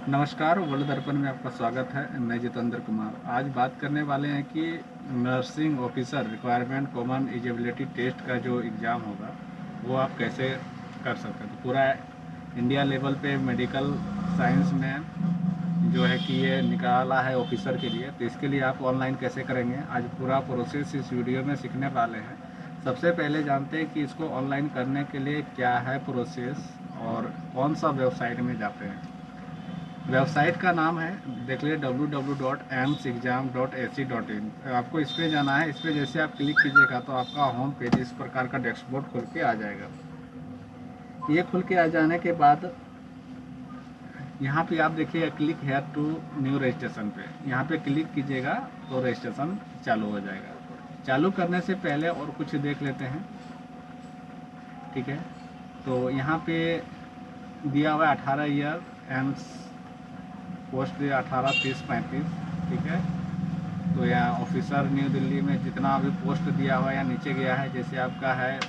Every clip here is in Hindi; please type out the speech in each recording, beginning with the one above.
नमस्कार, वर्ल्ड दर्पण में आपका स्वागत है। मैं जितेंद्र कुमार। आज बात करने वाले हैं कि nursing officer requirement common eligibility test का जो एग्ज़ाम होगा वो आप कैसे कर सकते हैं। तो पूरा इंडिया लेवल पे मेडिकल साइंस में जो है कि ये निकाला है ऑफिसर के लिए, तो इसके लिए आप ऑनलाइन कैसे करेंगे, आज पूरा प्रोसेस इस वीडियो में सीखने वाले हैं। सबसे पहले जानते हैं कि इसको ऑनलाइन करने के लिए क्या है प्रोसेस और कौन सा वेबसाइट में जाते हैं। वेबसाइट का नाम है, देख लीजिए, www.amsexam.ac.in। आपको इस पर जाना है। इस पर जैसे आप क्लिक कीजिएगा तो आपका होम पेज इस प्रकार का डैशबोर्ड खुल के आ जाएगा। ये खुल के आ जाने के बाद यहाँ पे आप देखिए click here to new registration पे, यहाँ पे क्लिक कीजिएगा तो रजिस्ट्रेशन चालू हो जाएगा। चालू करने से पहले और कुछ देख लेते हैं, ठीक है। तो यहाँ पे दिया हुआ है 18 ईयर एम्स पोस्ट 18-30-35, ठीक है। तो यहाँ ऑफिसर न्यू दिल्ली में जितना भी पोस्ट दिया हुआ है या नीचे गया है, जैसे आपका है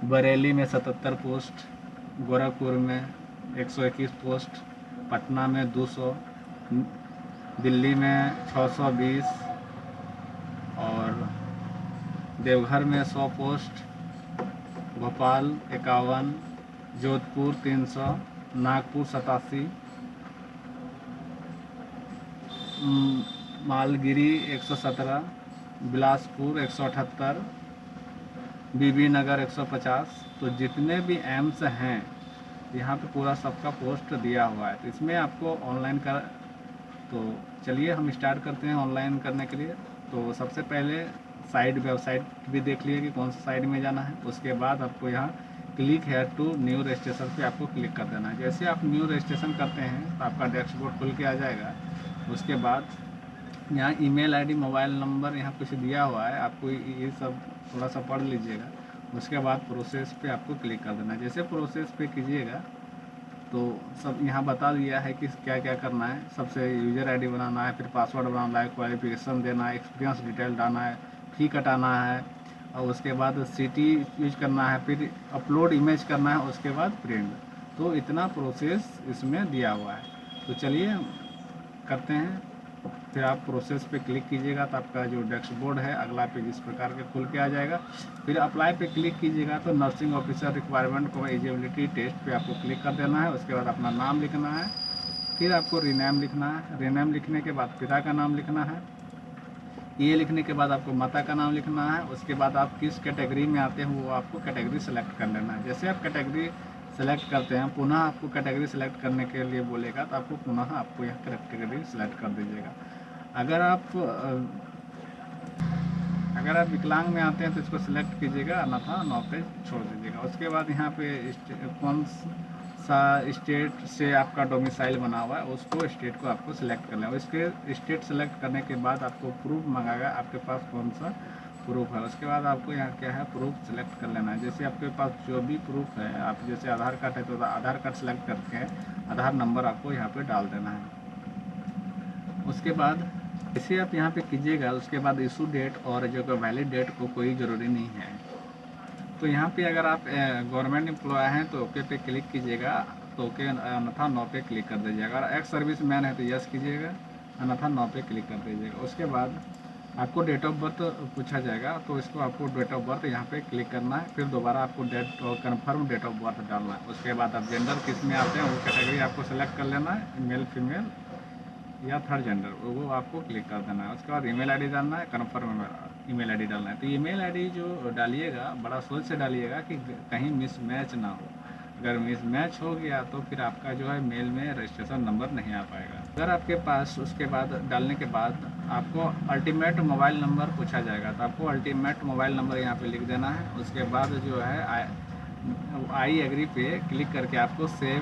बरेली में 77 पोस्ट, गोरखपुर में 121 पोस्ट, पटना में 200, दिल्ली में 620 और देवघर में 100 पोस्ट, भोपाल 51, जोधपुर 300, नागपुर 87, मालगिरी 117, बिलासपुर 178, बीबी नगर 150। तो जितने भी एम्स हैं यहाँ पे पूरा सबका पोस्ट दिया हुआ है। तो इसमें आपको ऑनलाइन कर, तो चलिए हम स्टार्ट करते हैं ऑनलाइन करने के लिए। तो सबसे पहले वेबसाइट भी देख लिए कि कौन सा साइड में जाना है। उसके बाद आपको यहाँ click here to new registration पे आपको क्लिक कर देना है। जैसे आप न्यू रजिस्ट्रेशन करते हैं तो आपका डैशबोर्ड खुल के आ जाएगा। उसके बाद यहाँ ईमेल आईडी, मोबाइल नंबर यहाँ कुछ दिया हुआ है, आपको ये सब थोड़ा सा पढ़ लीजिएगा। उसके बाद प्रोसेस पे आपको क्लिक कर देना है। जैसे प्रोसेस पे कीजिएगा तो सब यहाँ बता दिया है कि क्या क्या करना है। सबसे यूज़र आईडी बनाना है, फिर पासवर्ड बनाना है, क्वालिफिकेशन देना है, एक्सपीरियंस डिटेल डालना है, फ़ी कटाना है, और उसके बाद सिटी यूज करना है, फिर अपलोड इमेज करना है, उसके बाद प्रिंट। तो इतना प्रोसेस इसमें दिया हुआ है। तो चलिए करते हैं। फिर आप प्रोसेस पे क्लिक कीजिएगा तो आपका जो डैशबोर्ड है अगला पेज इस प्रकार के खुल के आ जाएगा। फिर अप्लाई पे क्लिक कीजिएगा तो नर्सिंग ऑफिसर रिक्वायरमेंट को एलिजिबिलिटी टेस्ट पे आपको क्लिक कर देना है। उसके बाद अपना नाम लिखना है, फिर आपको रीनेम लिखना है। रीनेम लिखने के बाद पिता का नाम लिखना है। ये लिखने के बाद आपको माता का नाम लिखना है। उसके बाद आप किस कैटेगरी में आते हैं वो आपको कैटेगरी सेलेक्ट कर लेना है। जैसे आप कैटेगरी सेलेक्ट करते हैं, पुनः आपको कैटेगरी सेलेक्ट करने के लिए बोलेगा तो आपको पुनः आपको यह कैटेगरी सेलेक्ट कर दीजिएगा। अगर आप विकलांग में आते हैं तो इसको सिलेक्ट कीजिएगा, अन्यथा नो पे छोड़ दीजिएगा। उसके बाद यहाँ पे कौन सा स्टेट से आपका डोमिसाइल बना हुआ है उसको, स्टेट को आपको सिलेक्ट करना है। उसके स्टेट सेलेक्ट करने के बाद आपको प्रूफ मंगाएगा, आपके पास कौन सा प्रूफ है। उसके बाद आपको यहाँ क्या है, प्रूफ सेलेक्ट कर लेना है। जैसे आपके पास जो भी प्रूफ है, आप जैसे आधार कार्ड है तो आधार कार्ड सेलेक्ट करके आधार नंबर आपको यहाँ पे डाल देना है। उसके बाद जैसे आप यहाँ पे कीजिएगा, उसके बाद इशू डेट और जो वैलिड डेट को कोई ज़रूरी नहीं है। तो यहाँ पे अगर आप गवर्नमेंट एम्प्लॉय हैं तो ओके पे क्लिक कीजिएगा, तो ओके, अन्यथा नो पे क्लिक कर दीजिएगा। अगर एक्स सर्विस मैन है तो यस कीजिएगा, अन्यथा नो पे क्लिक कर दीजिएगा। उसके बाद आपको डेट ऑफ बर्थ पूछा जाएगा, तो इसको आपको डेट ऑफ बर्थ यहाँ पे क्लिक करना है। फिर दोबारा आपको डेट और कन्फर्म डेट ऑफ बर्थ डालना है। उसके बाद आप जेंडर किस में आते हैं वो कैटेगरी आपको सेलेक्ट कर लेना है, मेल फीमेल या थर्ड जेंडर, वो आपको क्लिक कर देना है। उसके बाद ईमेल आईडी डालना है, कन्फर्म ईमेल आईडी डालना है। तो ईमेल आईडी जो डालिएगा बड़ा सोच से डालिएगा कि कहीं मिसमैच ना हो। अगर मिसमैच हो गया तो फिर आपका जो है मेल में रजिस्ट्रेशन नंबर नहीं आ पाएगा। अगर आपके पास उसके बाद डालने के बाद आपको अल्टीमेट मोबाइल नंबर पूछा जाएगा, तो आपको अल्टीमेट मोबाइल नंबर यहाँ पे लिख देना है। उसके बाद जो है आई एग्री पे क्लिक करके आपको सेव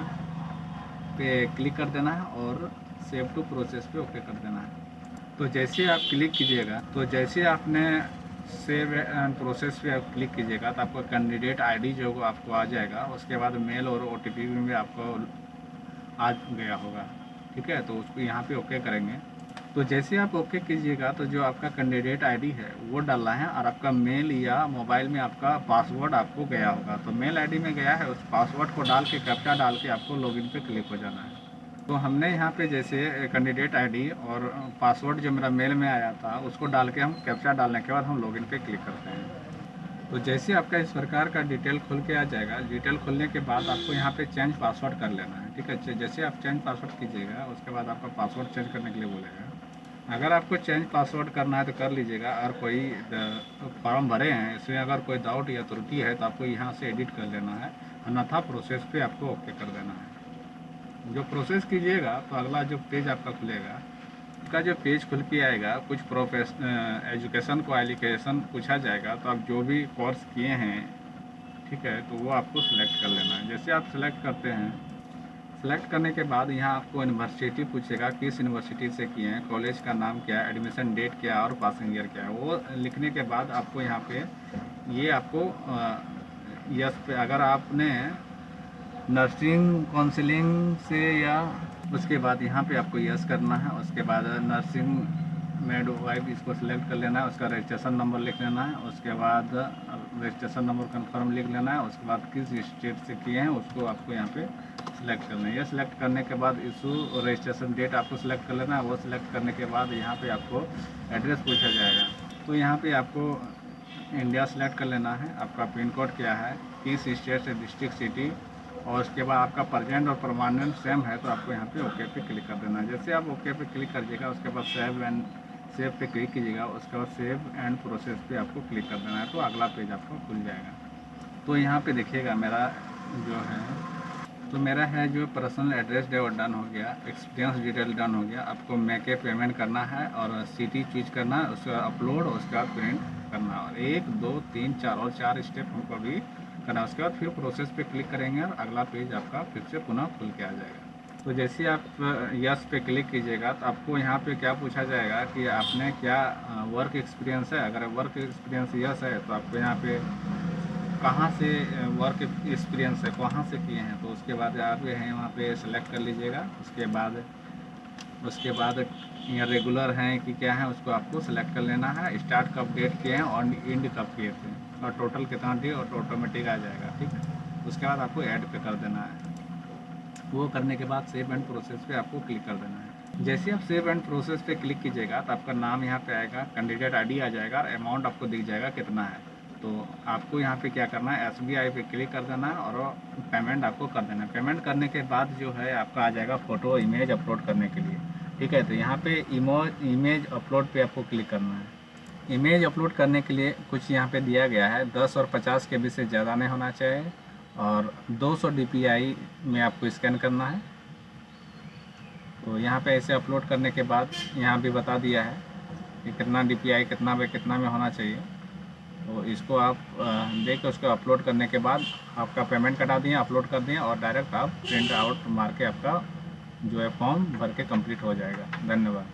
पे क्लिक कर देना है और सेव टू प्रोसेस पे ओके कर देना है। तो जैसे आप क्लिक कीजिएगा, तो जैसे आपने सेव एंड प्रोसेस पे आप क्लिक कीजिएगा तो आपका कैंडिडेट आईडी जो आपको आ जाएगा। उसके बाद मेल और ओटीपी में आपको आ गया होगा, ठीक है। तो उसको यहाँ पे ओके करेंगे। तो जैसे आप ओके कीजिएगा तो जो आपका कैंडिडेट आईडी है वो डालना है, और आपका मेल या मोबाइल में आपका पासवर्ड आपको गया होगा। तो मेल आईडी में गया है, उस पासवर्ड को डाल के कैप्चा डाल के आपको लॉगिन पे क्लिक हो जाना है। तो हमने यहाँ पे जैसे कैंडिडेट आईडी और पासवर्ड जो मेरा मेल में आया था उसको डाल के हम कैप्चा डालने के बाद हम लॉगिन पे क्लिक करते हैं। तो जैसे आपका इस प्रकार का डिटेल खुल के आ जाएगा, डिटेल खुलने के बाद आपको यहाँ पे चेंज पासवर्ड कर लेना है, ठीक है। जैसे आप चेंज पासवर्ड कीजिएगा उसके बाद आपका पासवर्ड चेंज करने के लिए बोलेगा। अगर आपको चेंज पासवर्ड करना है तो कर लीजिएगा। और कोई फॉर्म भरे हैं इसमें अगर कोई डाउट या त्रुटि है तो आपको यहाँ से एडिट कर लेना है, अन्यथा प्रोसेस पे आपको ओके कर देना है। जो प्रोसेस कीजिएगा तो अगला जो पेज आपका खुलेगा, उसका जो पेज खुल के आएगा, कुछ एजुकेशन क्वालिफिकेशन पूछा जाएगा। तो आप जो भी कोर्स किए हैं, ठीक है, तो वो आपको सिलेक्ट कर लेना है। जैसे आप सिलेक्ट करते हैं, सिलेक्ट करने के बाद यहाँ आपको यूनिवर्सिटी पूछेगा, किस यूनिवर्सिटी से किए हैं, कॉलेज का नाम क्या है, एडमिशन डेट क्या है और पासिंग ईयर क्या है। वो लिखने के बाद आपको यहाँ पे ये आपको यस पे, अगर आपने नर्सिंग काउंसलिंग से या उसके बाद यहाँ पे आपको यस करना है। उसके बाद नर्सिंग मेड वाइफ इसको सिलेक्ट कर लेना है, उसका रजिस्ट्रेशन नंबर लिख लेना है। उसके बाद रजिस्ट्रेशन नंबर कंफर्म लिख लेना है। उसके बाद किस स्टेट से किए हैं उसको आपको यहाँ पे सिलेक्ट करना है। ये सिलेक्ट करने के बाद इशू रजिस्ट्रेशन डेट आपको सिलेक्ट कर लेना है। वो सिलेक्ट करने के बाद यहाँ पे आपको एड्रेस पूछा जाएगा, तो यहाँ पे आपको इंडिया सेलेक्ट कर लेना है। आपका पिन कोड क्या है, किस स्टेट से, डिस्ट्रिक्ट, सिटी, और उसके बाद आपका प्रेजेंट और परमानेंट सेम है तो आपको यहाँ पे ओके पे क्लिक कर देना है। जैसे आप ओके पे क्लिक कर दीजिएगा उसके बाद सेव पे क्लिक कीजिएगा। उसके बाद सेव एंड प्रोसेस पे आपको क्लिक कर देना है, तो अगला पेज आपको खुल जाएगा। तो यहाँ पे देखिएगा मेरा जो है, तो मेरा है जो पर्सनल एड्रेस डन हो गया, एक्सपीरियंस डिटेल डन हो गया। आपको मेके पेमेंट करना है और सिटी चूज करना है, उसके बाद अपलोड और उसके बाद प्रिंट करना है। और 1 2 3 4 और 4 स्टेप हमको अभी करना है। उसके बाद फिर प्रोसेस पे क्लिक करेंगे और अगला पेज आपका फिर से पुनः खुल के आ जाएगा। तो जैसे आप यस पे क्लिक कीजिएगा तो आपको यहाँ पे क्या पूछा जाएगा कि आपने क्या वर्क एक्सपीरियंस है। अगर वर्क एक्सपीरियंस यस है तो आपको यहाँ पे कहाँ से वर्क एक्सपीरियंस है, कहाँ से किए हैं, तो उसके बाद आप हैं वहाँ पे सेलेक्ट कर लीजिएगा। उसके बाद यहाँ रेगुलर हैं कि क्या है उसको आपको सेलेक्ट कर लेना है। स्टार्ट कब डेट किए हैं और एंड कब किए थे और टोटल कितना डे और ऑटोमेटिक आ जाएगा, ठीक। उसके बाद आपको ऐड पे कर देना है। वो करने के बाद सेव एंड प्रोसेस पे आपको क्लिक कर देना है। जैसे आप सेव एंड प्रोसेस पे क्लिक कीजिएगा तो आपका नाम यहाँ पे आएगा, कैंडिडेट आईडी आ जाएगा और अमाउंट आपको दिख जाएगा कितना है। तो आपको यहाँ पे क्या करना है, SBI पे क्लिक कर देना है और पेमेंट आपको कर देना है। पेमेंट करने के बाद जो है आपका आ जाएगा फ़ोटो इमेज अपलोड करने के लिए, ठीक है। तो यहाँ पे इमेज अपलोड पे आपको क्लिक करना है। इमेज अपलोड करने के लिए कुछ यहाँ पे दिया गया है, 10 और 50 KB से ज़्यादा नहीं होना चाहिए और 200 DPI में आपको स्कैन करना है। तो यहाँ पे ऐसे अपलोड करने के बाद यहाँ भी बता दिया है कि कितना DPI कितना बाय कितना में होना चाहिए। तो इसको आप देख के उसको अपलोड करने के बाद आपका पेमेंट कटा दिए, अपलोड कर दिए और डायरेक्ट आप प्रिंट आउट मार के आपका जो है फॉर्म भर के कंप्लीट हो जाएगा। धन्यवाद।